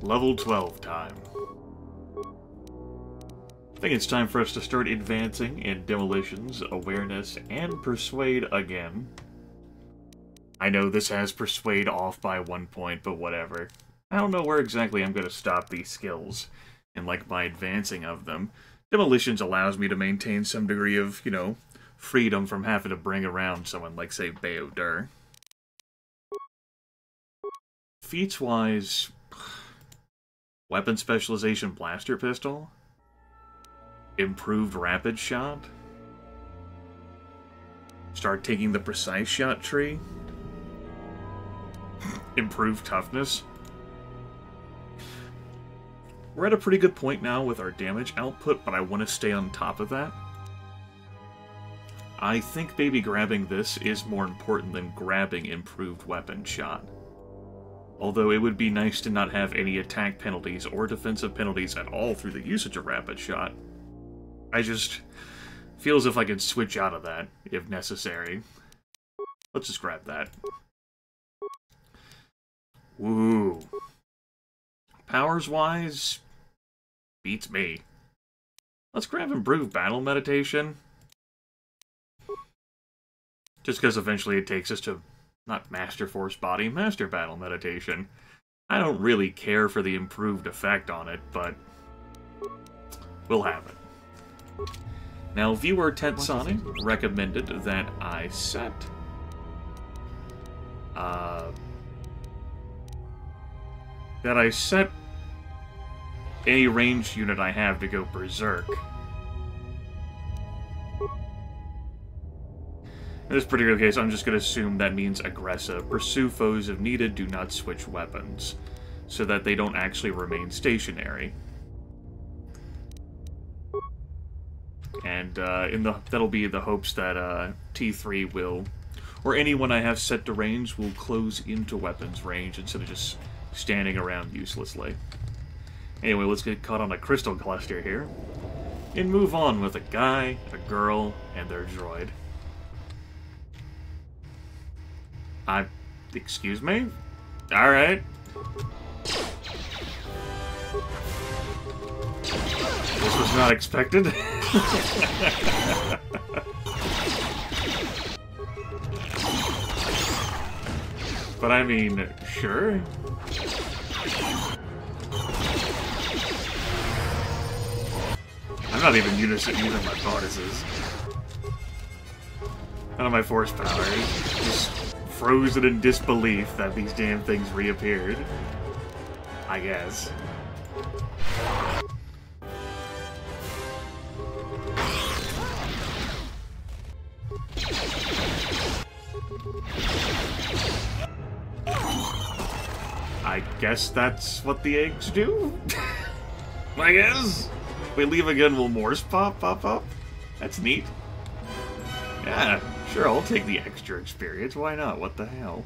Level 12 time. I think it's time for us to start advancing in Demolitions, Awareness, and Persuade again. I know this has Persuade off by 1 point, but whatever. I don't know where exactly I'm going to stop these skills, and like my advancing of them. Demolitions allows me to maintain some degree of, you know, freedom from having to bring around someone like, say, Bayodur. Feats-wise, Weapon Specialization Blaster Pistol, Improved Rapid Shot, start taking the Precise Shot tree, Improved Toughness. We're at a pretty good point now with our damage output, but I want to stay on top of that. I think maybe grabbing this is more important than grabbing Improved Weapon Shot. Although it would be nice to not have any attack penalties or defensive penalties at all through the usage of Rapid Shot. I just feel as if I could switch out of that, if necessary. Let's just grab that. Woo. Powers-wise, beats me. Let's grab Improved Battle Meditation. Just because eventually it takes us to, not Master Force Body, Master Battle Meditation. I don't really care for the improved effect on it, but we'll have it. Now, viewer Tetsonic recommended that I set any ranged unit I have to go berserk. In this particular case, I'm just going to assume that means aggressive. Pursue foes if needed, do not switch weapons, so that they don't actually remain stationary. And that'll be the hopes that T3 will, or anyone I have set to range, will close into weapons range instead of just standing around uselessly. Anyway, let's get caught on a crystal cluster here, and move on with a guy, a girl, and their droid. Excuse me? Alright. This was not expected. But I mean, sure. I'm not even using my bonuses. None of my force power. Just frozen in disbelief that these damn things reappeared. I guess. I guess that's what the eggs do? I guess? We leave again, will Morse pop up? That's neat. Yeah, sure, I'll take the extra experience. Why not? What the hell?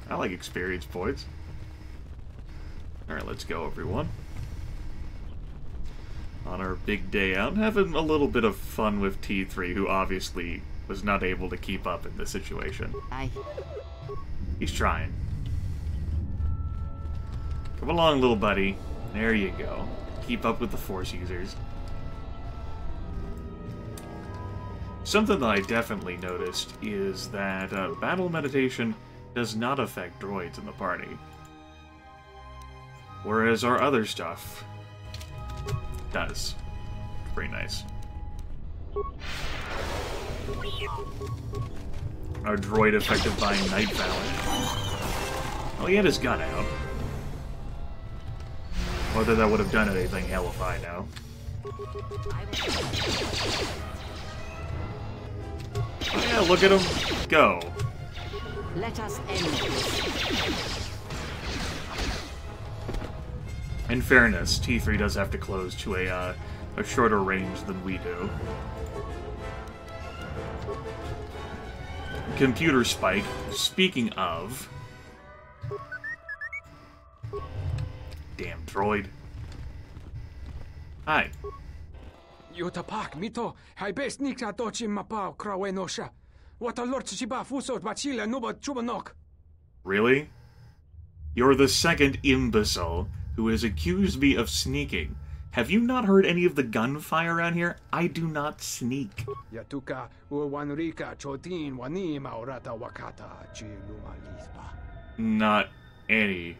I like experience points. Alright, let's go, everyone. On our big day out, having a little bit of fun with T3, who obviously was not able to keep up in this situation. He's trying. Come along, little buddy. There you go. Keep up with the Force users. Something that I definitely noticed is that battle meditation does not affect droids in the party. Whereas our other stuff does. Pretty nice. Our droid affected by Night Valor. Oh, he had his gun out. Whether that would have done anything, hell if I know. Oh yeah, look at him go. Let us end this. In fairness, T3 does have to close to a shorter range than we do. Computer spike. Speaking of... Damn droid. Hi. Yutapak mito, hai best nikna dochi mapao krawenosha. What a lord chiba fusot bachila nuba chubanok. Really? You're the second imbecile who has accused me of sneaking. Have you not heard any of the gunfire around here? I do not sneak. Yatuka uwanrika chotin wanima orata wakata chilumalispa. Not any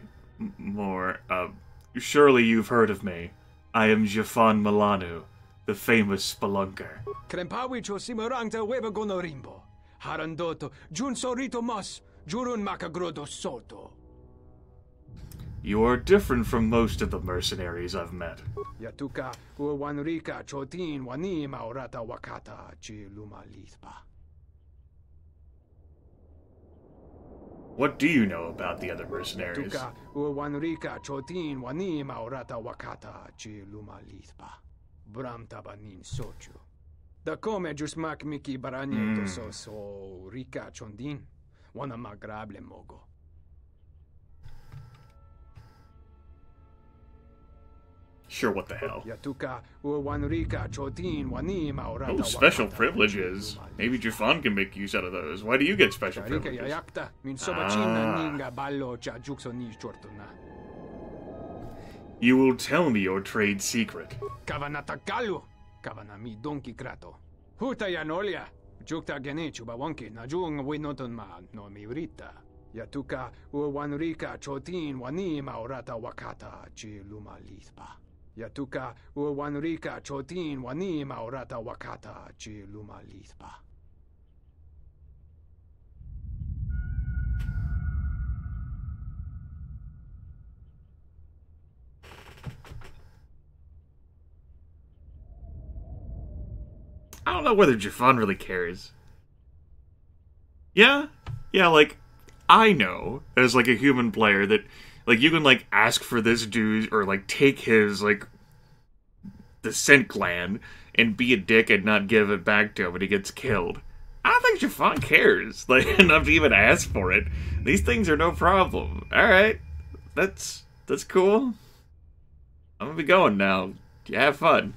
more. Surely you've heard of me. I am Jafan Milano, the famous spelunker. Krempawicho simorangta webagonorimbo. Harandoto junsorito mas jurun makagrodo soto. You are different from most of the mercenaries I've met. Yatuka uwanrika chotin wanima orata wakata chilumalispa. What do you know about the other mercenaries? Yatuka uwanrika chotin wanima orata wakata chilumalispa. Bram tabanin sochu. Da come jusmak miki baranyeto so rika chondin. Wana magrable mogo. Sure, what the hell? Yatuka uwanrika chotin wanima orata Oh, special privileges. Maybe Jafan can make use out of those. Why do you get special privileges? Yayakta min sobachina ninga ballo cha jukso ni chortuna. You will tell me your trade secret. Kavanata kalu. Kavana mi donki krato. Huta yanolia. Jukta genechu bawanki na jung winoton ma no miurita. Yatuka uwanrika chotin wanima orata wakata chilumalispa. Yatuka uwanrika chotin wanima orata wakata chilumalispa. I don't know whether Jafan really cares. Yeah, like, I know, as, like, a human player, that, like, you can, like, ask for this dude, or, like, take his, like, descent clan, and be a dick and not give it back to him when he gets killed. I don't think Jafan cares, like, enough to even ask for it. These things are no problem. Alright, that's cool. I'm gonna be going now. You have fun.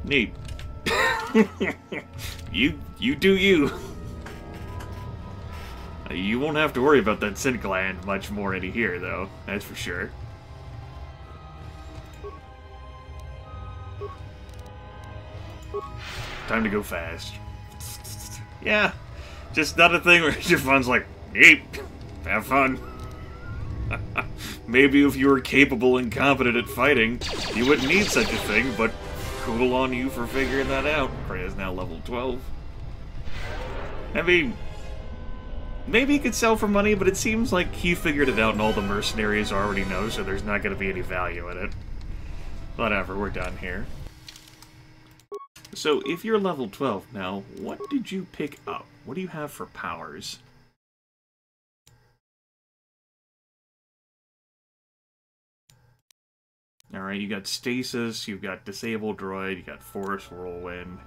Neat. You do you. You won't have to worry about that Sin Clan much more into here, though. That's for sure. Time to go fast. Yeah, just not a thing where Jafan's like, neat, have fun. Maybe if you were capable and competent at fighting, you wouldn't need such a thing, but cool on you for figuring that out. Freya's now level 12. I mean, maybe he could sell for money, but it seems like he figured it out and all the mercenaries already know, so there's not going to be any value in it. Whatever, we're done here. So, if you're level 12 now, what did you pick up? What do you have for powers? Alright, you got Stasis, you've got Disable Droid, you got Force Whirlwind.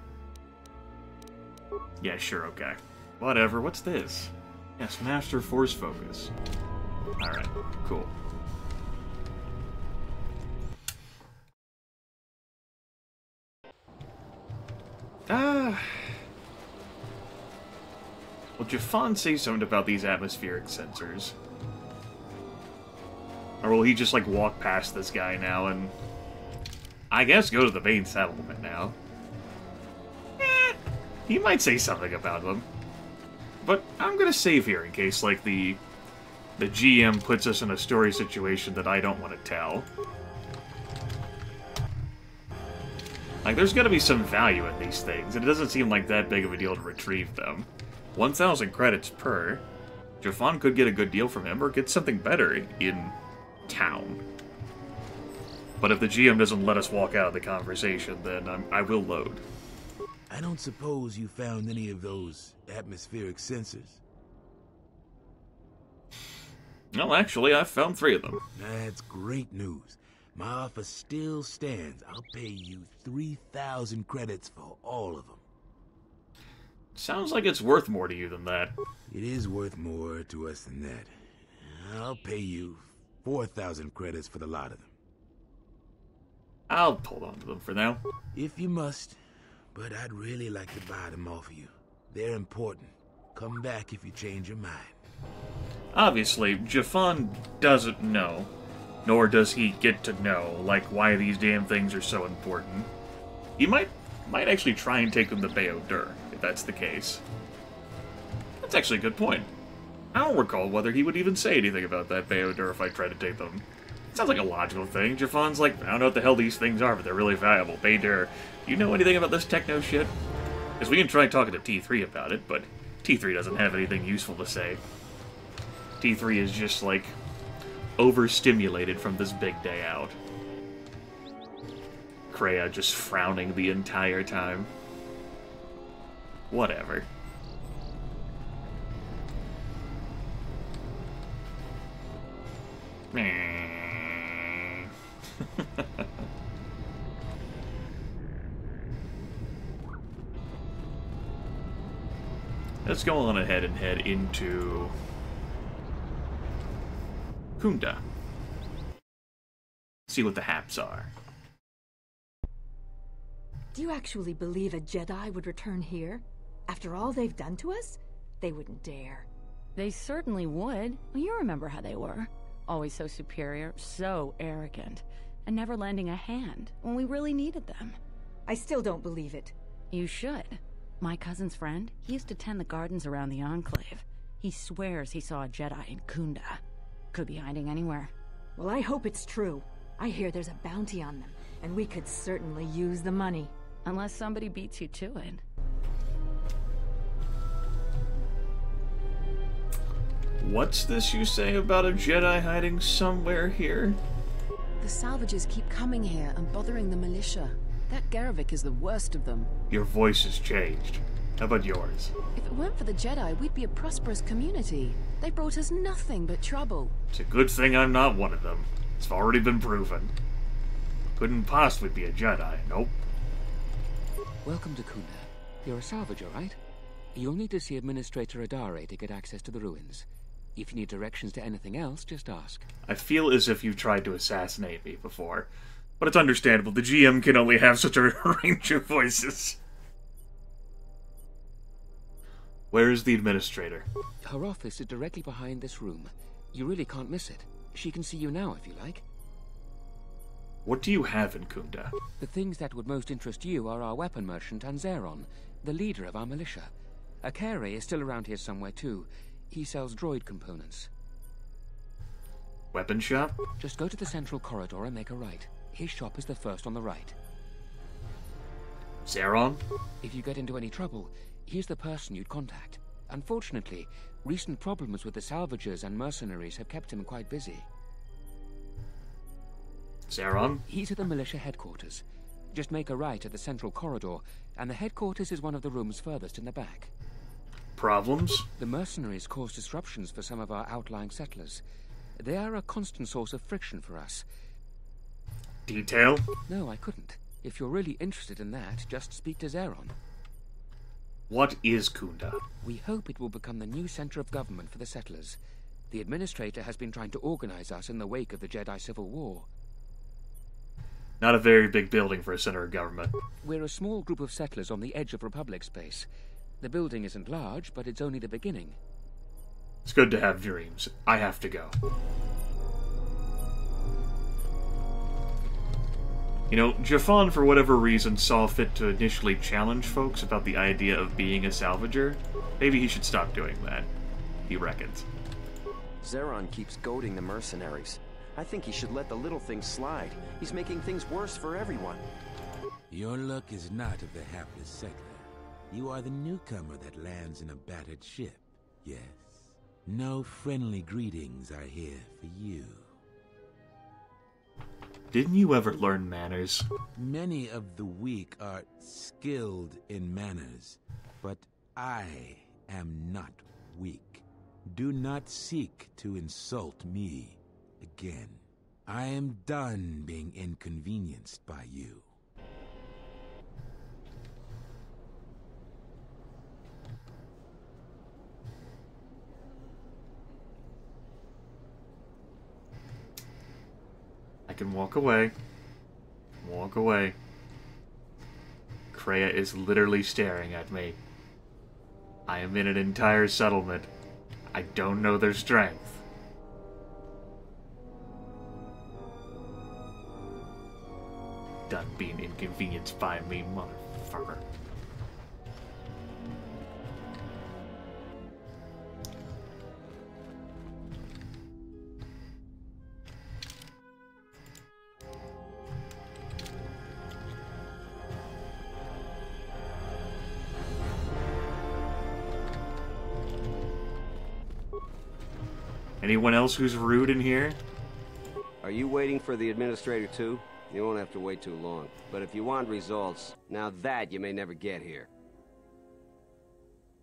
Yeah, sure, okay. Whatever, what's this? Yes, Master Force Focus. Alright, cool. Well, Jafan say something about these atmospheric sensors. Or will he just, like, walk past this guy now and... I guess go to the main settlement now. He might say something about them. But I'm gonna save here in case, like, the GM puts us in a story situation that I don't want to tell. Like, there's gonna be some value in these things, and it doesn't seem like that big of a deal to retrieve them. 1,000 credits per. Jafan could get a good deal from him, or get something better in town. But if the GM doesn't let us walk out of the conversation, then I will load. I don't suppose you found any of those atmospheric sensors? Well, actually, I've found 3 of them. That's great news. My offer still stands. I'll pay you 3,000 credits for all of them. Sounds like it's worth more to you than that. It is worth more to us than that. I'll pay you 4,000 credits for the lot of them. I'll hold on to them for now. If you must, but I'd really like to buy them off of you. They're important. Come back if you change your mind. Obviously, Jafan doesn't know, nor does he get to know, like, why these damn things are so important. He might actually try and take them to Bayodur, if that's the case. That's actually a good point. I don't recall whether he would even say anything about that Bayodur if I tried to take them. Sounds like a logical thing. Jafan's like, I don't know what the hell these things are, but they're really valuable. Bayodur, do you know anything about this techno shit? Because we can try talking to T3 about it, but T3 doesn't have anything useful to say. T3 is just, like, overstimulated from this big day out. Kreia just frowning the entire time. Whatever. Let's go on ahead and head into Khoonda. See what the haps are. Do you actually believe a Jedi would return here? After all they've done to us? They wouldn't dare. They certainly would. Well, you remember how they were. Always so superior, so arrogant, and never lending a hand when we really needed them. I still don't believe it. You should. My cousin's friend, he used to tend the gardens around the Enclave. He swears he saw a Jedi in Khoonda. Could be hiding anywhere. Well, I hope it's true. I hear there's a bounty on them, and we could certainly use the money. Unless somebody beats you to it. What's this you say about a Jedi hiding somewhere here? The salvagers keep coming here and bothering the militia. That Grimith is the worst of them. Your voice has changed. How about yours? If it weren't for the Jedi, we'd be a prosperous community. They brought us nothing but trouble. It's a good thing I'm not one of them. It's already been proven. Couldn't possibly be a Jedi, nope. Welcome to Khoonda. You're a salvager, right? You'll need to see Administrator Adare to get access to the ruins. If you need directions to anything else, just ask. I feel as if you've tried to assassinate me before. But it's understandable. The GM can only have such a range of voices. Where is the Administrator? Her office is directly behind this room. You really can't miss it. She can see you now if you like. What do you have in Khoonda? The things that would most interest you are our weapon merchant Anzeron, the leader of our militia. Akere is still around here somewhere too. He sells droid components. Weapon shop? Just go to the central corridor and make a right. His shop is the first on the right. Zeron? If you get into any trouble, he's the person you'd contact. Unfortunately, recent problems with the salvagers and mercenaries have kept him quite busy. Zeron? He's at the militia headquarters. Just make a right at the central corridor, and the headquarters is one of the rooms furthest in the back. Problems? The mercenaries cause disruptions for some of our outlying settlers. They are a constant source of friction for us. Detail? No, I couldn't. If you're really interested in that, just speak to Zeron. What is Khoonda? We hope it will become the new center of government for the settlers. The Administrator has been trying to organize us in the wake of the Jedi Civil War. Not a very big building for a center of government. We're a small group of settlers on the edge of Republic space. The building isn't large, but it's only the beginning. It's good to have dreams. I have to go. You know, Jafan, for whatever reason, saw fit to initially challenge folks about the idea of being a salvager. Maybe he should stop doing that, he reckons. Zeron keeps goading the mercenaries. I think he should let the little things slide. He's making things worse for everyone. Your luck is not of the hapless settler. You are the newcomer that lands in a battered ship, yes. No friendly greetings are here for you. Didn't you ever learn manners? Many of the weak are skilled in manners, but I am not weak. Do not seek to insult me again. I am done being inconvenienced by you. I can walk away. Walk away. Kreia is literally staring at me. I am in an entire settlement. I don't know their strength. Done being inconvenienced by me, motherfucker. Anyone else who's rude in here? Are you waiting for the administrator too? You won't have to wait too long. But if you want results, now that you may never get here.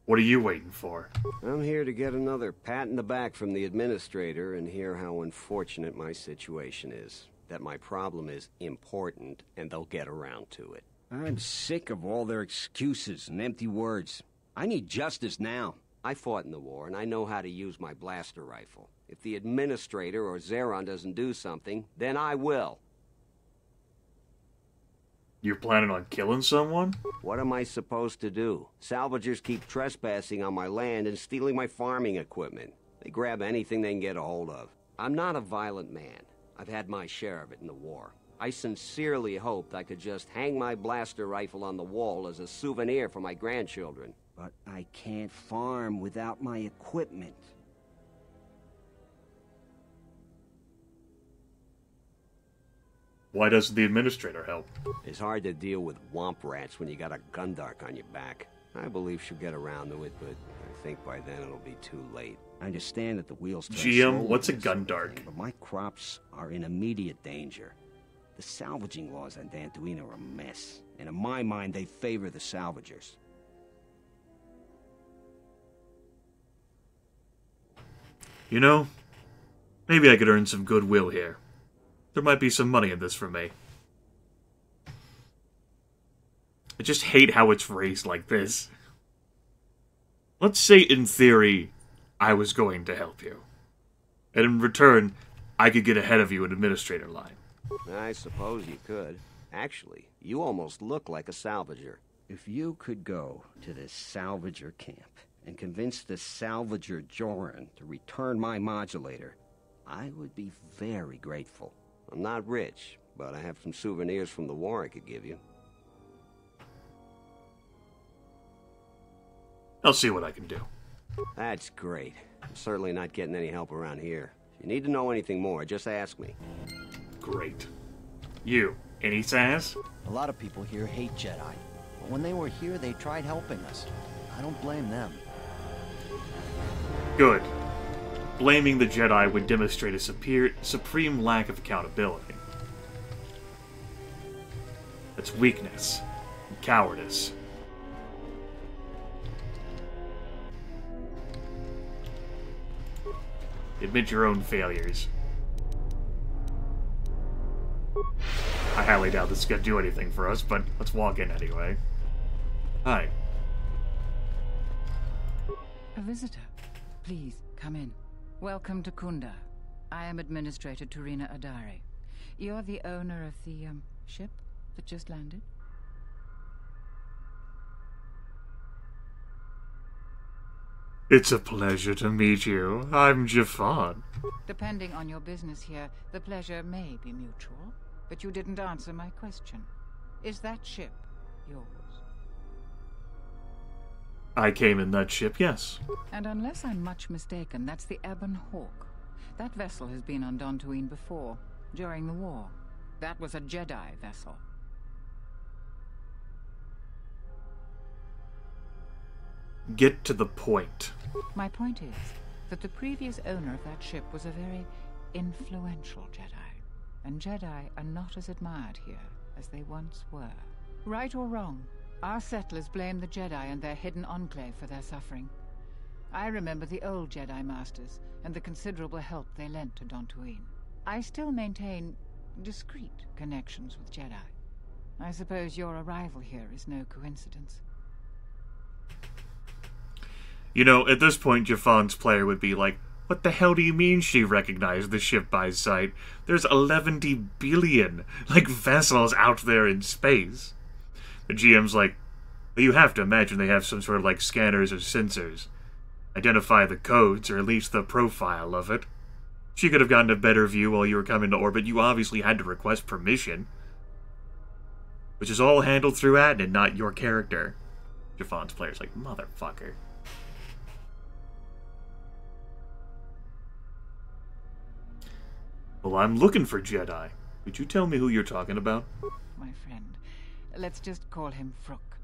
What are you waiting for? I'm here to get another pat in the back from the administrator and hear how unfortunate my situation is. That my problem is important, and they'll get around to it. I'm sick of all their excuses and empty words. I need justice now. I fought in the war, and I know how to use my blaster rifle. If the administrator or Zeron doesn't do something, then I will. You're planning on killing someone? What am I supposed to do? Salvagers keep trespassing on my land and stealing my farming equipment. They grab anything they can get a hold of. I'm not a violent man. I've had my share of it in the war. I sincerely hoped I could just hang my blaster rifle on the wall as a souvenir for my grandchildren. But I can't farm without my equipment. Why doesn't the administrator help? It's hard to deal with womp rats when you got a gundark on your back. I believe she'll get around to it, but I think by then it'll be too late. I understand that the wheels turn GM, slowly what's a and sort of gundark? thing, but my crops are in immediate danger. The salvaging laws on Dantooine are a mess, and in my mind, they favor the salvagers. You know, maybe I could earn some goodwill here. There might be some money in this for me. I just hate how it's phrased like this. Let's say, in theory, I was going to help you. And in return, I could get ahead of you in administrator line. I suppose you could. Actually, you almost look like a salvager. If you could go to this salvager camp and convince the salvager Joran to return my modulator, I would be very grateful. I'm not rich, but I have some souvenirs from the war I could give you. I'll see what I can do. That's great. I'm certainly not getting any help around here. If you need to know anything more, just ask me. Great. You, any sass? A lot of people here hate Jedi, but when they were here, they tried helping us. I don't blame them. Good. Blaming the Jedi would demonstrate a supreme lack of accountability. That's weakness and cowardice. Admit your own failures. I highly doubt this is going to do anything for us, but let's walk in anyway. Hi. A visitor. Please, come in. Welcome to Khoonda. I am Administrator Turina Adare. You're the owner of the, ship that just landed? It's a pleasure to meet you. I'm Jafan. Depending on your business here, the pleasure may be mutual, but you didn't answer my question. Is that ship yours? I came in that ship, yes. And unless I'm much mistaken, that's the Ebon Hawk. That vessel has been on Dantooine before, during the war. That was a Jedi vessel. Get to the point. My point is that the previous owner of that ship was a very influential Jedi, and Jedi are not as admired here as they once were. Right or wrong, our settlers blame the Jedi and their hidden enclave for their suffering. I remember the old Jedi Masters and the considerable help they lent to Dantooine. I still maintain discreet connections with Jedi. I suppose your arrival here is no coincidence. You know, at this point, Jafan's player would be like, what the hell do you mean she recognized the ship by sight? There's 11 billion, vessels out there in space. The GM's like, well, you have to imagine they have some sort of, scanners or sensors. identify the codes, or at least the profile of it. She could have gotten a better view while you were coming to orbit. You obviously had to request permission. Which is all handled through admin, not your character. Jafan's player's like, motherfucker. Well, I'm looking for Jedi. Could you tell me who you're talking about? My friend. Let's just call him Vrook.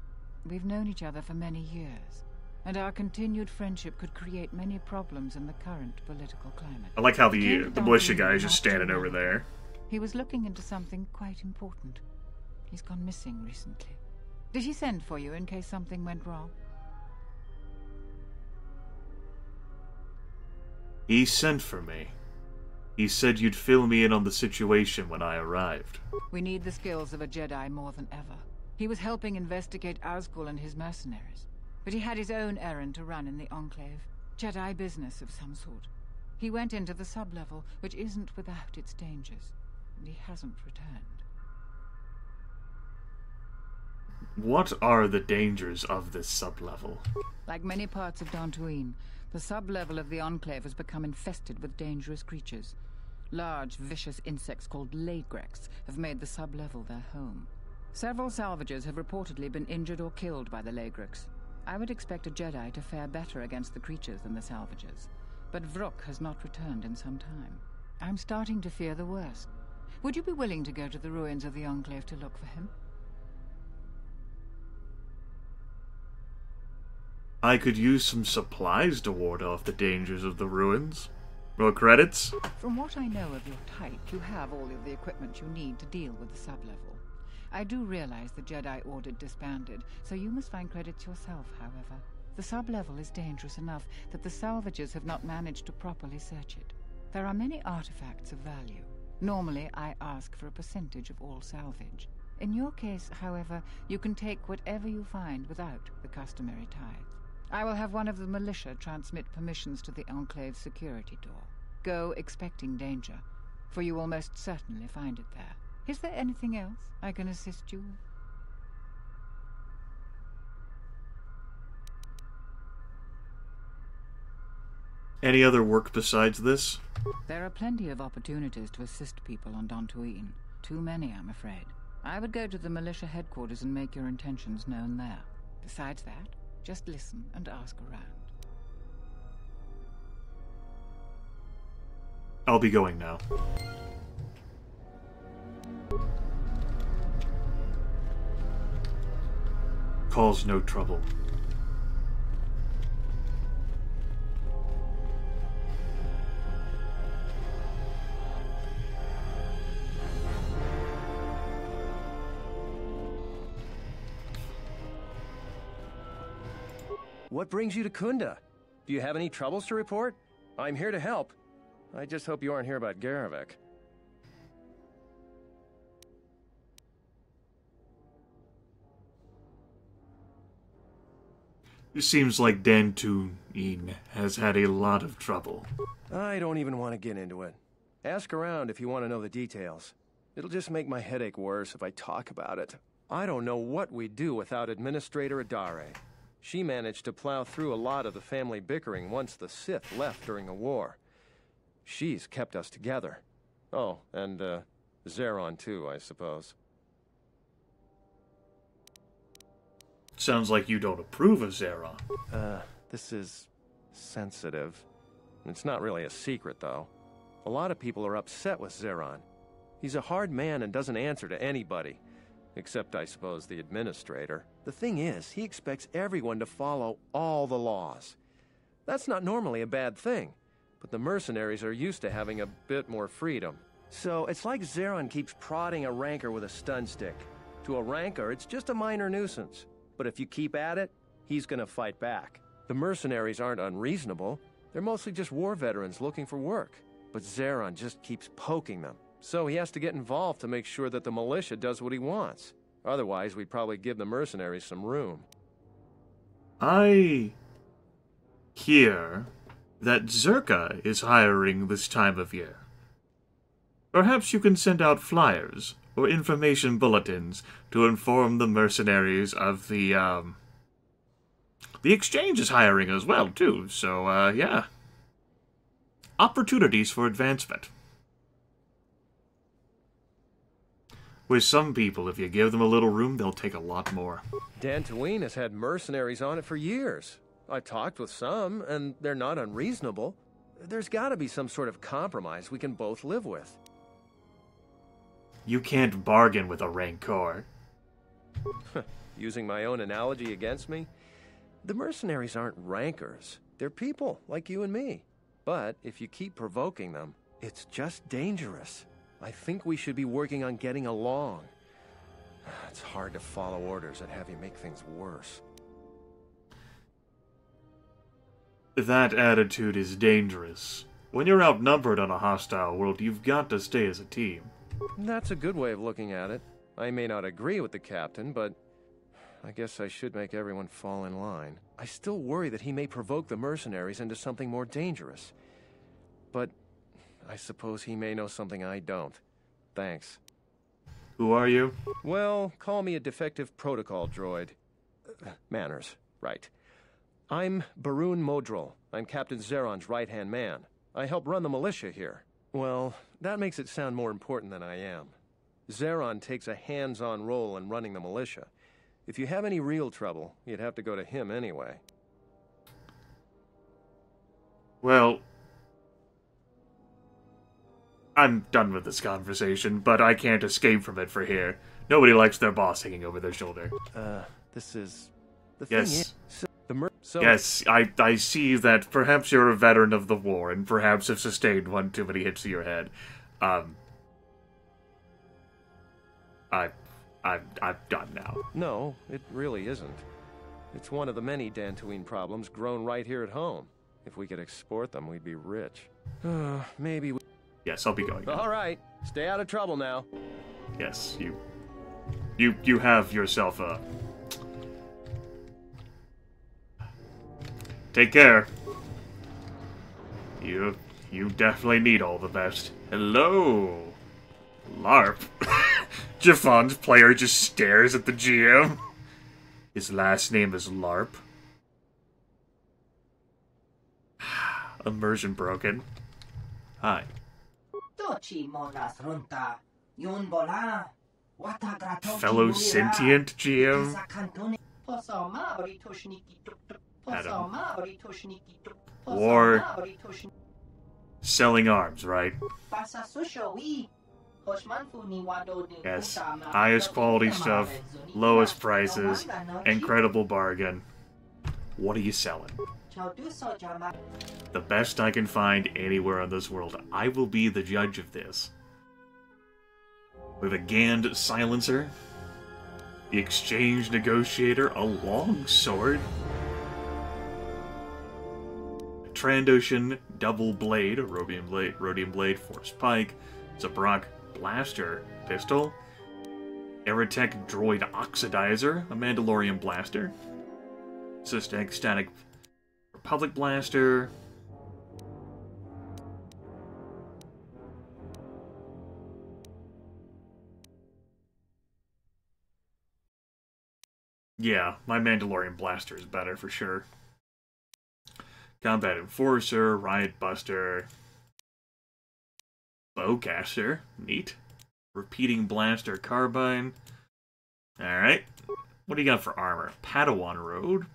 We've known each other for many years, and our continued friendship could create many problems in the current political climate. I like how the militia guy is just standing over there. He was looking into something quite important. He's gone missing recently. Did he send for you in case something went wrong? He sent for me. He said you'd fill me in on the situation when I arrived. We need the skills of a Jedi more than ever. He was helping investigate Azgul and his mercenaries, but he had his own errand to run in the Enclave. Jedi business of some sort. He went into the sub-level, which isn't without its dangers, and he hasn't returned. What are the dangers of this sub-level? Like many parts of Dantooine, the sub-level of the Enclave has become infested with dangerous creatures. Large, vicious insects called Lagrex have made the sub-level their home. Several salvagers have reportedly been injured or killed by the Lagrex. I would expect a Jedi to fare better against the creatures than the salvagers, but Vrook has not returned in some time. I'm starting to fear the worst. Would you be willing to go to the ruins of the Enclave to look for him? I could use some supplies to ward off the dangers of the ruins. More credits? From what I know of your type, you have all of the equipment you need to deal with the sub-level. I do realize the Jedi Order disbanded, so you must find credits yourself, however. The sub-level is dangerous enough that the salvagers have not managed to properly search it. There are many artifacts of value. Normally, I ask for a percentage of all salvage. In your case, however, you can take whatever you find without the customary tithe. I will have one of the militia transmit permissions to the Enclave's security door. Go expecting danger, for you will most certainly find it there. Is there anything else I can assist you with? Any other work besides this? There are plenty of opportunities to assist people on Dantooine. Too many, I'm afraid. I would go to the militia headquarters and make your intentions known there. Besides that, just listen and ask around. I'll be going now. Cause no trouble. What brings you to Khoonda? Do you have any troubles to report? I'm here to help. I just hope you aren't here about Garivek. It seems like Dantooine has had a lot of trouble. I don't even want to get into it. Ask around if you want to know the details. It'll just make my headache worse if I talk about it. I don't know what we'd do without Administrator Adare. She managed to plow through a lot of the family bickering once the Sith left during a war. She's kept us together. Oh, and, Zeron too, I suppose. Sounds like you don't approve of Zeron. This is sensitive. It's not really a secret, though. A lot of people are upset with Zeron. He's a hard man and doesn't answer to anybody. Except, I suppose, the Administrator. The thing is, he expects everyone to follow all the laws. That's not normally a bad thing, but the mercenaries are used to having a bit more freedom. So, it's like Zeron keeps prodding a rancor with a stun stick. To a rancor, it's just a minor nuisance. But if you keep at it, he's gonna fight back. The mercenaries aren't unreasonable. They're mostly just war veterans looking for work. But Zeron just keeps poking them. So he has to get involved to make sure that the militia does what he wants. Otherwise, we'd probably give the mercenaries some room. I hear that Zerka is hiring this time of year. Perhaps you can send out flyers or information bulletins to inform the mercenaries of the, The Exchange is hiring as well, too, so, yeah. Opportunities for advancement. With some people, if you give them a little room, they'll take a lot more. Dantooine has had mercenaries on it for years. I've talked with some, and they're not unreasonable. There's gotta be some sort of compromise we can both live with. You can't bargain with a Rancor. Using my own analogy against me? The mercenaries aren't rancors. They're people, like you and me. But if you keep provoking them, it's just dangerous. I think we should be working on getting along. It's hard to follow orders and have you make things worse. That attitude is dangerous. When you're outnumbered on a hostile world, you've got to stay as a team. That's a good way of looking at it. I may not agree with the captain, but I guess I should make everyone fall in line. I still worry that he may provoke the mercenaries into something more dangerous. But I suppose he may know something I don't. Thanks. Who are you? Well, call me a defective protocol droid. Manners, right. I'm Barun Modrol. I'm Captain Zeron's right-hand man. I help run the militia here. Well, that makes it sound more important than I am. Zeron takes a hands-on role in running the militia. If you have any real trouble, you'd have to go to him anyway. Well, I'm done with this conversation, but I can't escape from it for here. Nobody likes their boss hanging over their shoulder. This is... The yes. thing is... Yes, I see that perhaps you're a veteran of the war, and perhaps have sustained one too many hits to your head. I'm done now. No, it really isn't. It's one of the many Dantooine problems grown right here at home. If we could export them, we'd be rich. Maybe we... Yes, I'll be going now. All right, stay out of trouble now. Yes, you have yourself a... Take care. You definitely need all the best. Hello, LARP. Jafan's player just stares at the GM. His last name is LARP. Immersion broken. Hi. Fellow sentient GM? Adam. War. Selling arms, right? Yes. Highest quality stuff, lowest prices, incredible bargain. What are you selling? The best I can find anywhere on this world. I will be the judge of this. With a Gand silencer, the exchange negotiator, a long sword, a Trandoshan double blade, a rhodium blade, force pike, Zabrak blaster pistol, Eritech droid oxidizer, a Mandalorian blaster, Systech static Republic blaster, yeah, my Mandalorian blaster is better for sure. Combat Enforcer, Riot Buster, Bowcaster, neat. Repeating Blaster Carbine. Alright. What do you got for armor? Padawan Road.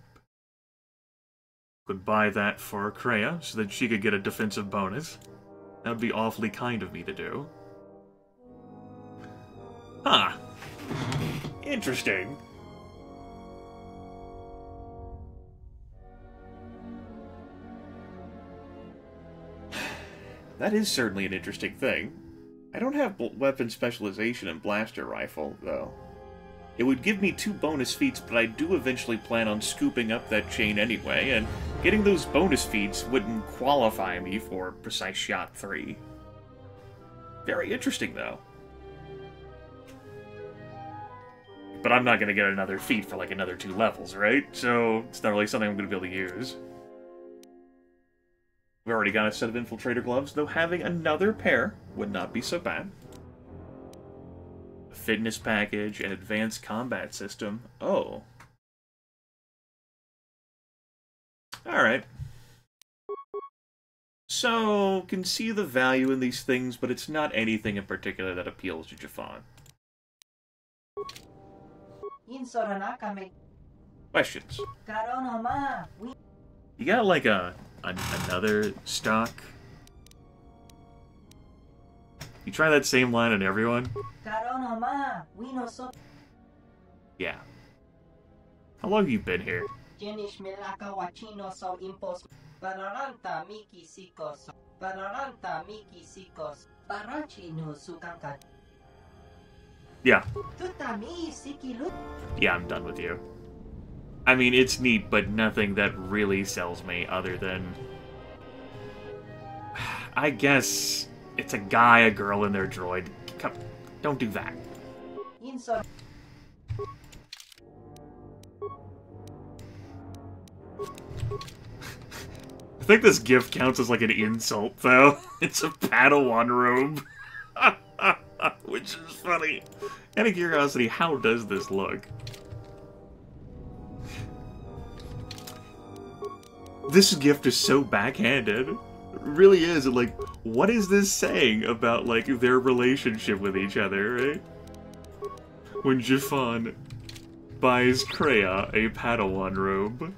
Could buy that for Kreia so that she could get a defensive bonus. That would be awfully kind of me to do. Huh. Interesting. That is certainly an interesting thing. I don't have weapon specialization in blaster rifle, though. It would give me 2 bonus feats, but I do eventually plan on scooping up that chain anyway, and getting those bonus feats wouldn't qualify me for Precise Shot 3. Very interesting, though. But I'm not going to get another feat for like another 2 levels, right? So it's not really something I'm going to be able to use. We've already got a set of infiltrator gloves, though having another pair would not be so bad. A fitness package, an advanced combat system. Oh. Alright. So, can see the value in these things, but it's not anything in particular that appeals to Jafan. Questions? You got, like, another stock? You try that same line on everyone? Yeah. How long have you been here? Yeah. Yeah, I'm done with you. I mean, it's neat, but nothing that really sells me other than... I guess it's a guy, a girl, and their droid. Come, don't do that. I think this gift counts as like an insult, though. It's a Padawan robe. Which is funny. Out of curiosity, how does this look? This gift is so backhanded. It really is. Like, what is this saying about, like, their relationship with each other, right? When Jafan buys Kreia a Padawan robe.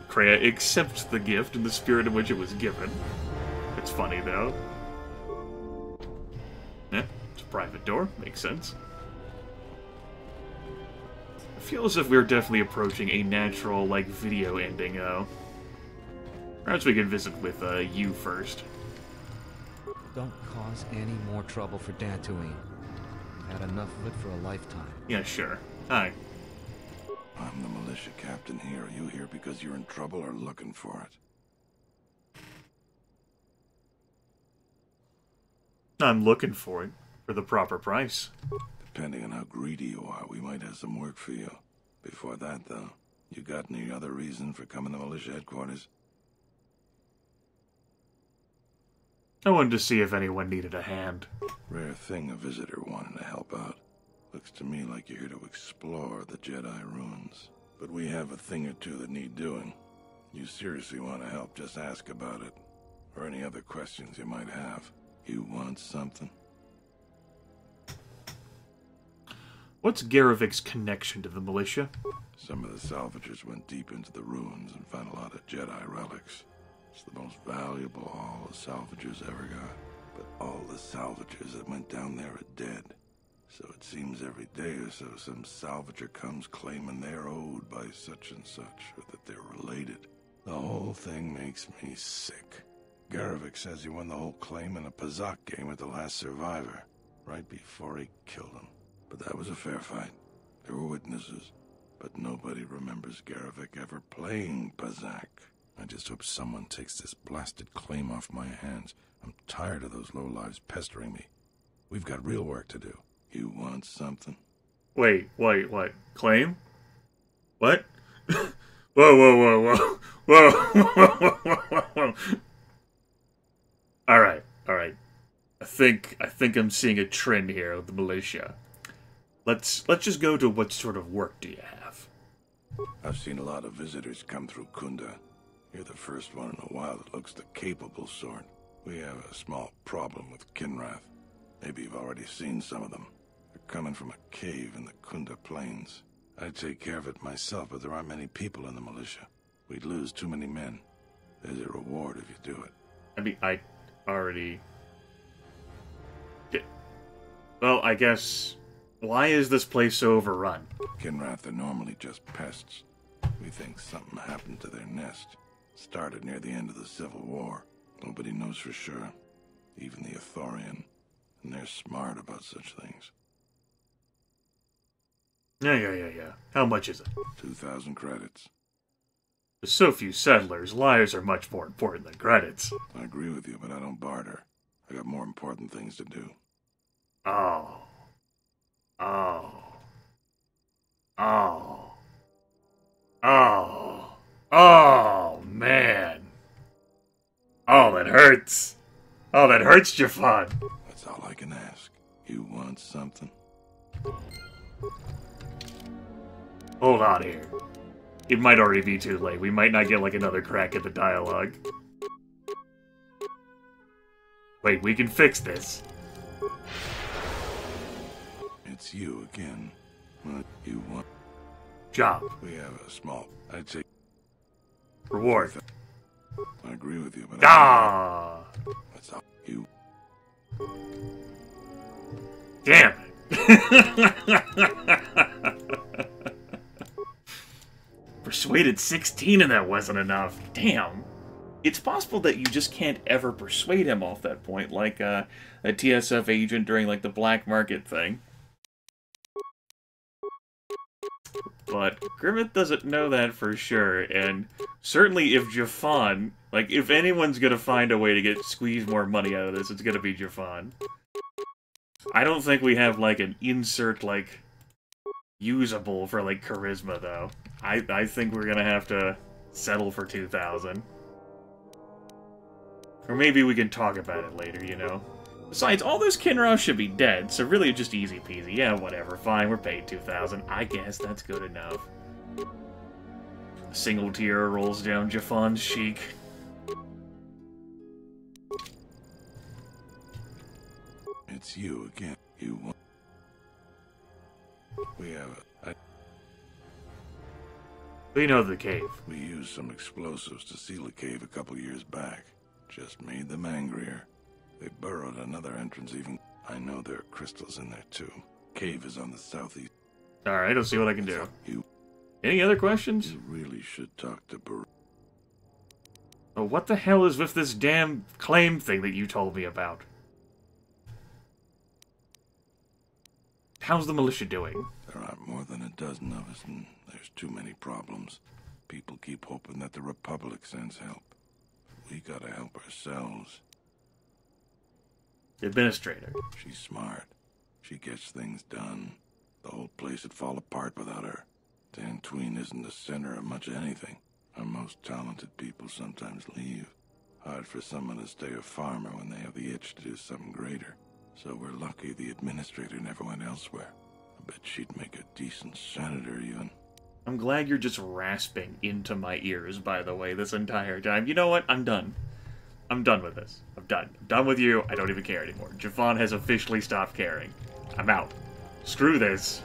Kreia accepts the gift in the spirit in which it was given. It's funny, though. Yeah, it's a private door. Makes sense. I feel as if we're definitely approaching a natural, like, video ending, though. Perhaps we can visit with, you first. Don't cause any more trouble for Dantooine. Had enough of it for a lifetime. Yeah, sure. Hi. I'm the militia captain here. Are you here because you're in trouble or looking for it? I'm looking for it. For the proper price. Depending on how greedy you are, we might have some work for you. Before that, though, you got any other reason for coming to militia headquarters? I wanted to see if anyone needed a hand. Rare thing a visitor wanting to help out. Looks to me like you're here to explore the Jedi ruins. But we have a thing or two that need doing. You seriously want to help, just ask about it. Or any other questions you might have. You want something? What's Garivik's connection to the militia? Some of the salvagers went deep into the ruins and found a lot of Jedi relics. It's the most valuable all the salvagers ever got. But all the salvagers that went down there are dead. So it seems every day or so some salvager comes claiming they're owed by such and such, or that they're related. The whole thing makes me sick. Garivik says he won the whole claim in a Pazak game with the last survivor, right before he killed him. But that was a fair fight. There were witnesses, but nobody remembers Garivik ever playing Pazak. I just hope someone takes this blasted claim off my hands. I'm tired of those lowlives pestering me. We've got real work to do. You want something? Wait, what? Claim? What? Whoa. Whoa. Alright. I think I'm seeing a trend here with the militia. Let's just go to what sort of work do you have? I've seen a lot of visitors come through Khoonda. You're the first one in a while that looks the capable sort. We have a small problem with Kinrath. Maybe you've already seen some of them. They're coming from a cave in the Khoonda Plains. I'd take care of it myself, but there aren't many people in the militia. We'd lose too many men. There's a reward if you do it. I mean, I already... Well, I guess... Why is this place so overrun? Kinrath are normally just pests. We think something happened to their nest. Started near the end of the Civil War. Nobody knows for sure. Even the Ithorian. And they're smart about such things. Yeah. How much is it? 2,000 credits. There's so few settlers, lives are much more important than credits. I agree with you, but I don't barter. I got more important things to do. Oh, man. Oh, that hurts. Oh, that hurts, Jafan. That's all I can ask. You want something? Hold on here. It might already be too late. We might not get, like, another crack at the dialogue. Wait, we can fix this. It's you again. What you want? Job. We have a small, I'd say... Reward. I agree with you, but... Ah! That's all you... Damn it! Persuaded 16 and that wasn't enough. Damn. It's possible that you just can't ever persuade him off that point, like a TSF agent during like the black market thing. But Grimith doesn't know that for sure, and certainly if Jafan, like if anyone's gonna find a way to squeeze more money out of this, it's gonna be Jafan. I don't think we have like an insert like usable for like charisma though. I think we're gonna have to settle for 2,000. Or maybe we can talk about it later, you know? Besides, all those Kinross should be dead, so really just easy peasy. Yeah, whatever, fine, we're paid 2,000. I guess that's good enough. A single tear rolls down Jafan's cheek. It's you again. You want... We have a... We know the cave. We used some explosives to seal the cave a couple years back. Just made them angrier. They burrowed another entrance even... I know there are crystals in there too. Cave is on the southeast. Alright, I'll see what I can do. Any other questions? You really should talk to Burr. Oh, what the hell is with this damn claim thing that you told me about? How's the militia doing? There are more than a dozen of us, and there's too many problems. People keep hoping that the Republic sends help. We gotta help ourselves. The administrator. She's smart. She gets things done. The whole place would fall apart without her. Dantooine isn't the center of much anything. Our most talented people sometimes leave. Hard for someone to stay a farmer when they have the itch to do something greater. So we're lucky the administrator never went elsewhere. I bet she'd make a decent senator, even. I'm glad you're just rasping into my ears, by the way, this entire time. You know what? I'm done. I'm done with this. I'm done. I'm done with you. I don't even care anymore. Jafan has officially stopped caring. I'm out. Screw this.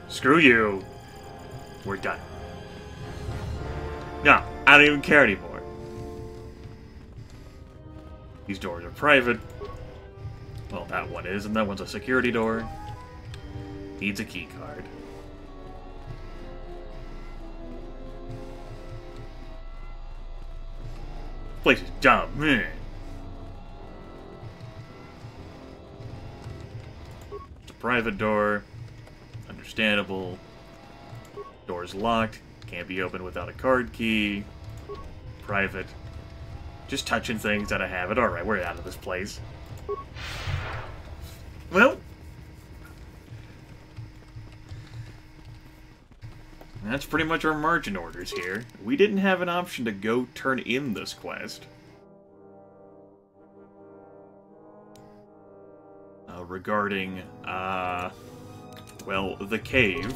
Screw you. We're done. No, I don't even care anymore. These doors are private. Well, that one is, and that one's a security door. Needs a key card. Place is dumb, man. It's a private door. Understandable. Door's locked. Can't be opened without a card key. Private. Just touching things out of habit. Alright, we're out of this place. Well, that's pretty much our margin orders here. We didn't have an option to go turn in this quest. Regarding, well, the cave.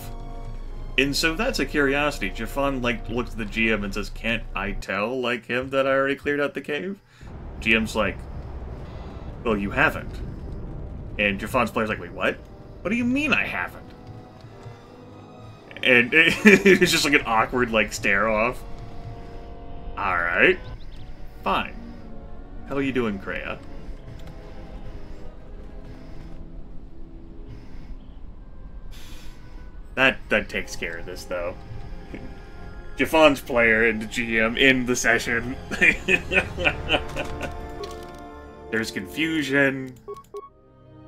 And so that's a curiosity. Jafan, like, looks at the GM and says, "Can't I tell, like him, that I already cleared out the cave?" GM's like, "Well, you haven't." And Jafan's player's like, "Wait, what? What do you mean I haven't?" And it's just like an awkward, like, stare off. Alright. Fine. How are you doing, Kreia? That takes care of this, though. Jafan's player and the GM in the session. There's confusion.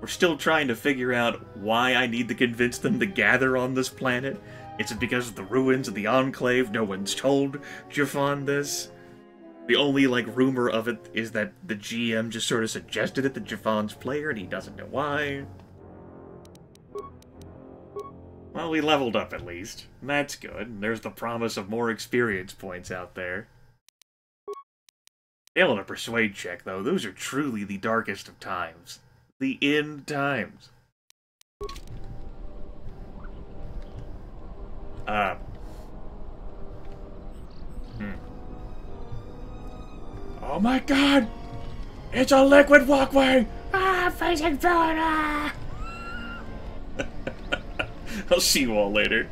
We're still trying to figure out why I need to convince them to gather on this planet. Is it because of the ruins of the Enclave? No one's told Jafan this. The only, like, rumor of it is that the GM just sort of suggested it to Jafan's player and he doesn't know why. Well, we leveled up at least. That's good. There's the promise of more experience points out there. Failing a persuade check, though, those are truly the darkest of times. The end times. Oh my god! It's a liquid walkway! Ah, facing through it! Ah! I'll see you all later.